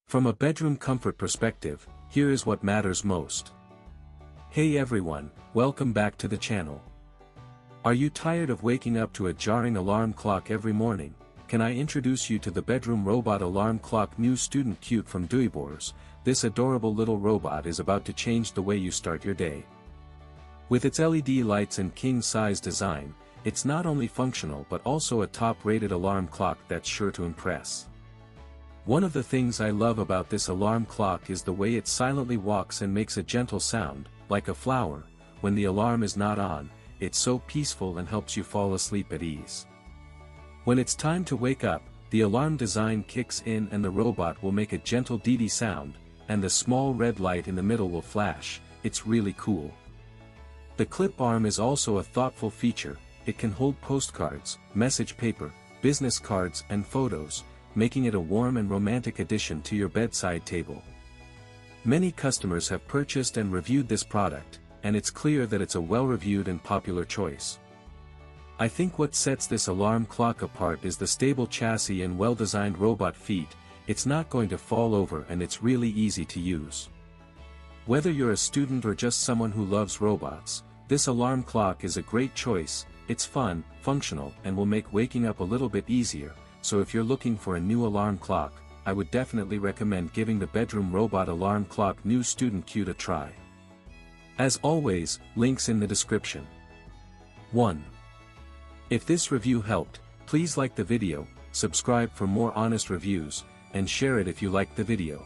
From a bedroom comfort perspective, here is what matters most. Hey everyone, welcome back to the channel. Are you tired of waking up to a jarring alarm clock every morning? Can I introduce you to the bedroom robot alarm clock new student cute from didi. This adorable little robot is about to change the way you start your day. With its LED lights and king-size design, it's not only functional but also a top-rated alarm clock that's sure to impress. One of the things I love about this alarm clock is the way it silently walks and makes a gentle sound, like a flower. When the alarm is not on, it's so peaceful and helps you fall asleep at ease. When it's time to wake up, the alarm design kicks in and the robot will make a gentle didi sound, and the small red light in the middle will flash. It's really cool. The clip arm is also a thoughtful feature. It can hold postcards, message paper, business cards and photos, making it a warm and romantic addition to your bedside table. Many customers have purchased and reviewed this product, and it's clear that it's a well-reviewed and popular choice. I think what sets this alarm clock apart is the stable chassis and well-designed robot feet. It's not going to fall over and it's really easy to use. Whether you're a student or just someone who loves robots, this alarm clock is a great choice. It's fun, functional, and will make waking up a little bit easier. So if you're looking for a new alarm clock, I would definitely recommend giving the bedroom robot alarm clock new student cute a try. As always, links in the description. 1. If this review helped, please like the video, subscribe for more honest reviews, and share it if you liked the video.